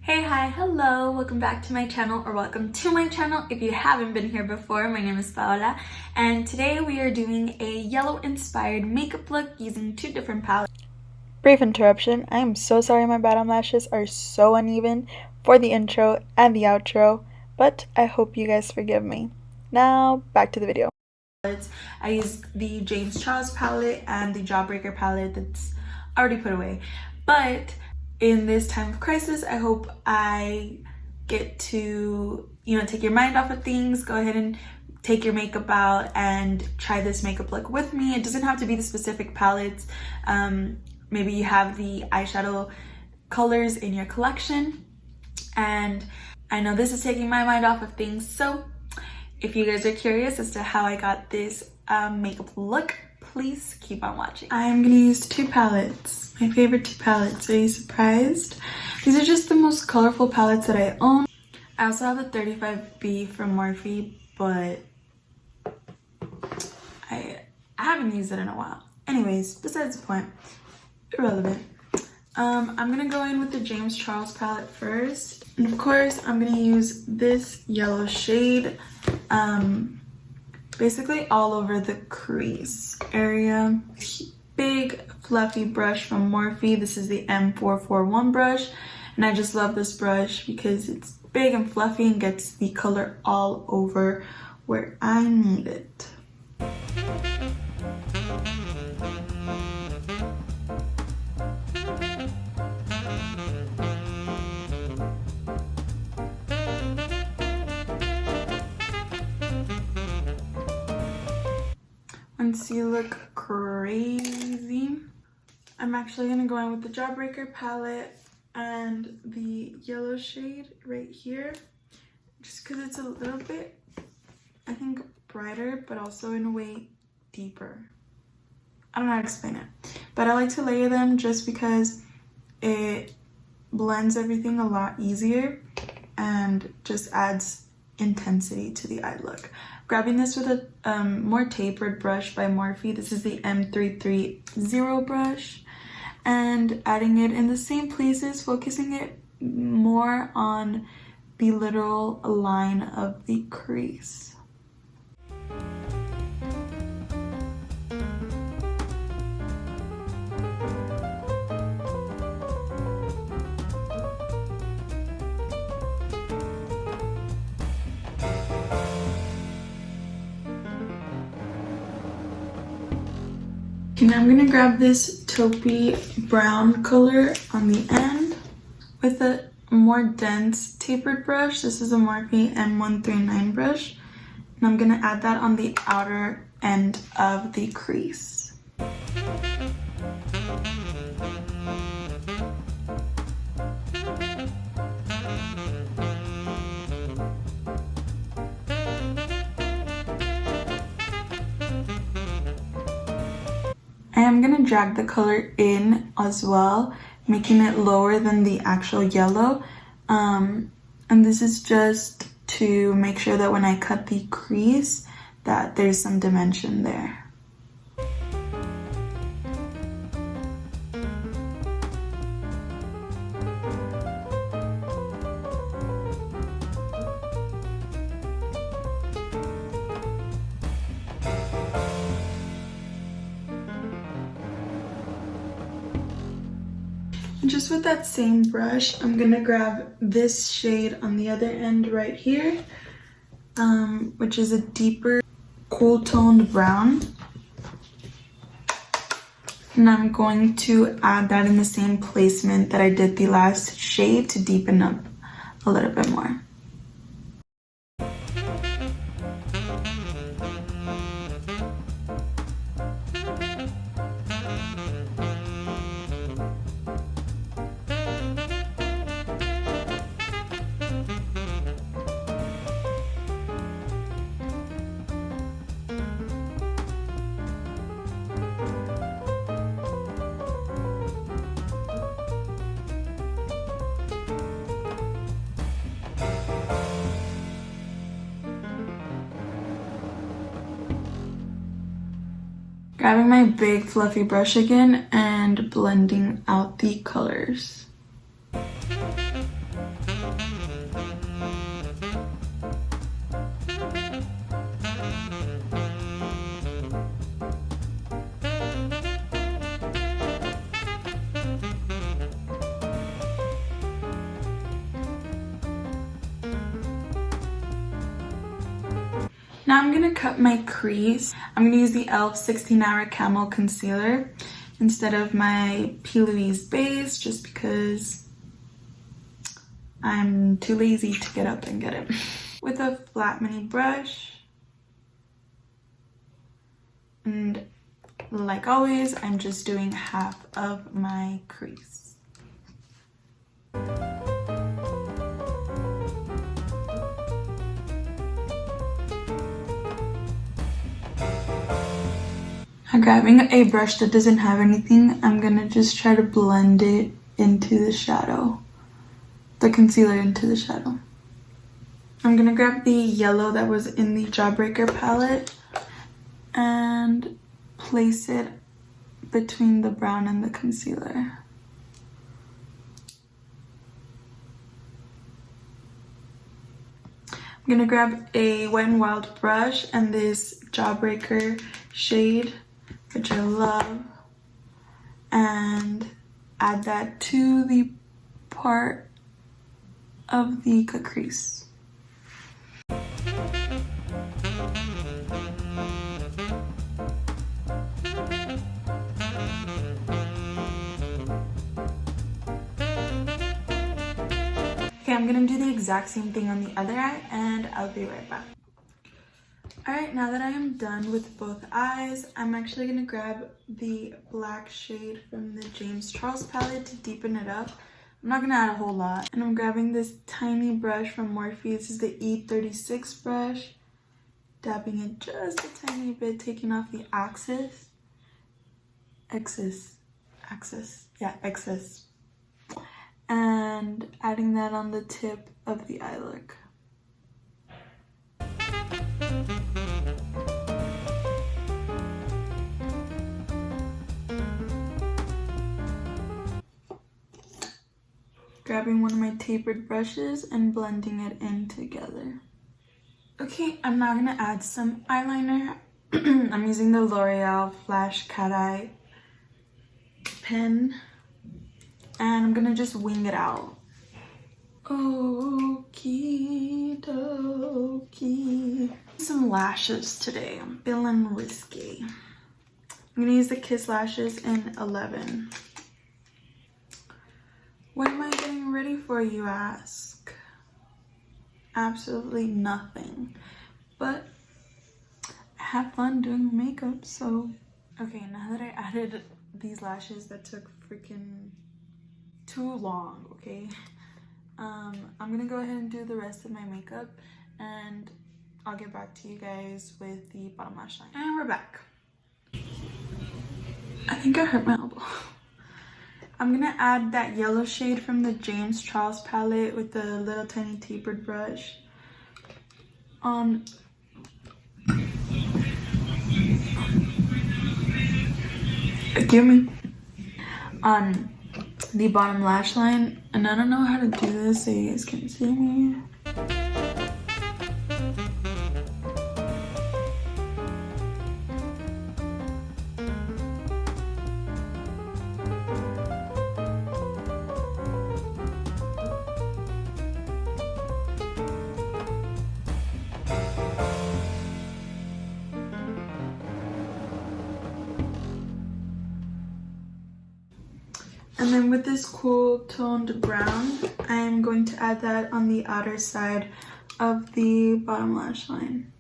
Hey, hi, hello, welcome back to my channel, or welcome to my channel if you haven't been here before. My name is Paola, and today we are doing a yellow inspired makeup look using two different palettes. Brief interruption. I am so sorry my bottom lashes are so uneven for the intro and the outro, but I hope you guys forgive me. Now, back to the video. I used the James Charles palette and the Jawbreaker palette that's already put away, but in this time of crisis, I hope I get to, take your mind off of things. Go ahead and take your makeup out and try this makeup look with me. It doesn't have to be the specific palettes. Maybe you have the eyeshadow colors in your collection, and I know this is taking my mind off of things, so if you guys are curious as to how I got this makeup look, please keep on watching. I'm gonna use two palettes, my favorite two palettes. Are you surprised? These are just the most colorful palettes that I own. I also have the 35B from Morphe, but I haven't used it in a while. Anyways, besides the point, irrelevant. I'm gonna go in with the James Charles palette first. And of course, I'm gonna use this yellow shade basically all over the crease area. Big fluffy brush from Morphe. This is the M441 brush, and I just love this brush because it's big and fluffy and gets the color all over where I need it. Once you look crazy, I'm actually gonna go in with the Jawbreaker palette and the yellow shade right here, just because it's a little bit, I think, brighter, but also in a way deeper. I don't know how to explain it, but I like to layer them just because it blends everything a lot easier and just adds intensity to the eye look. Grabbing this with a more tapered brush by Morphe. This is the M330 brush, and adding it in the same places, focusing it more on the literal line of the crease. And I'm gonna grab this taupey brown color on the end with a more dense tapered brush. This is a Morphe M139 brush, and I'm gonna add that on the outer end of the crease. I am gonna drag the color in as well, making it lower than the actual yellow. And this is just to make sure that when I cut the crease, that there's some dimension there. Just with that same brush, I'm gonna grab this shade on the other end right here, which is a deeper, cool toned brown. And I'm going to add that in the same placement that I did the last shade to deepen up a little bit more. Grabbing my big fluffy brush again and blending out the colors. Now I'm gonna cut my crease. I'm gonna use the e.l.f. 16 Hour Camo Concealer instead of my P. Louise base, just because I'm too lazy to get up and get it. With a flat mini brush. And like always, I'm just doing half of my crease. I'm grabbing a brush that doesn't have anything. I'm gonna just try to blend it into the shadow, the concealer into the shadow. I'm gonna grab the yellow that was in the Jawbreaker palette and place it between the brown and the concealer. I'm gonna grab a Wet n Wild brush and this Jawbreaker shade, which I love, and add that to the part of the cut crease. Okay, I'm gonna do the exact same thing on the other eye and I'll be right back. Alright, now that I am done with both eyes, I'm actually gonna grab the black shade from the James Charles palette to deepen it up. I'm not gonna add a whole lot. And I'm grabbing this tiny brush from Morphe. This is the E36 brush. Dabbing it just a tiny bit, taking off the excess. And adding that on the tip of the eye look. Grabbing one of my tapered brushes and blending it in together. Okay, I'm now gonna add some eyeliner. I'm using the L'Oreal Flash Cat Eye pen. And I'm gonna just wing it out. Okie dokie. Some lashes today. I'm feeling risky. I'm gonna use the Kiss Lashes in 11. What am I getting ready for, you ask? Absolutely nothing. But I have fun doing makeup, so. Okay, now that I added these lashes that took freaking too long, okay? I'm gonna go ahead and do the rest of my makeup and I'll get back to you guys with the bottom lash line. And we're back. I think I hurt my elbow. I'm gonna add that yellow shade from the James Charles palette with the little tiny tapered brush on on the bottom lash line, and I don't know how to do this so you guys can see me. And then with this cool toned brown, I'm going to add that on the outer side of the bottom lash line.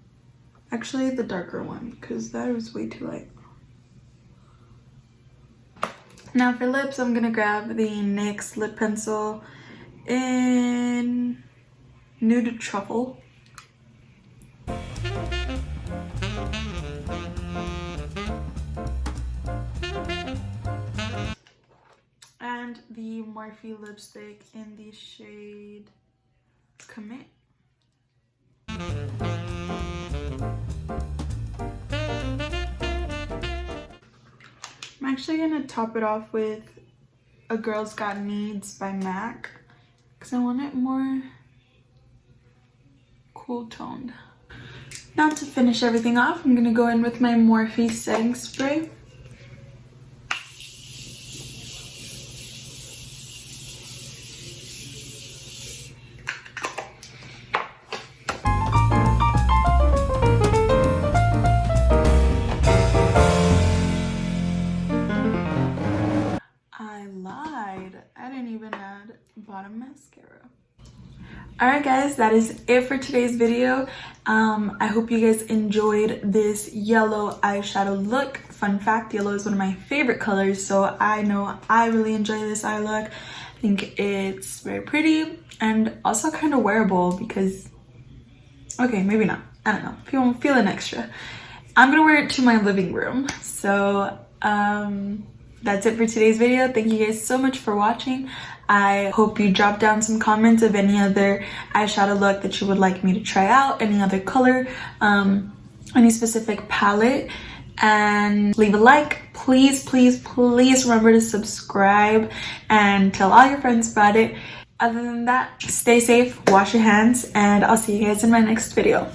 Actually, the darker one, because that was way too light. Now for lips, I'm gonna grab the NYX lip pencil in Nude Truffle. And the Morphe lipstick in the shade Commit. I'm actually gonna top it off with A Girl's Got Needs by MAC because I want it more cool toned. Now to finish everything off, I'm gonna go in with my Morphe setting spray. mascara. Alright guys, that is it for today's video. I hope you guys enjoyed this yellow eyeshadow look. Fun fact, yellow is one of my favorite colors, so I know I really enjoy this eye look. I think it's very pretty and also kind of wearable because, okay, maybe not. I don't know, feeling extra. I'm gonna wear it to my living room. So that's it for today's video. Thank you guys so much for watching. I hope you drop down some comments of any other eyeshadow look that you would like me to try out, any other color, any specific palette, and leave a like. Please, please, please remember to subscribe and tell all your friends about it. Other than that, stay safe, wash your hands, and I'll see you guys in my next video.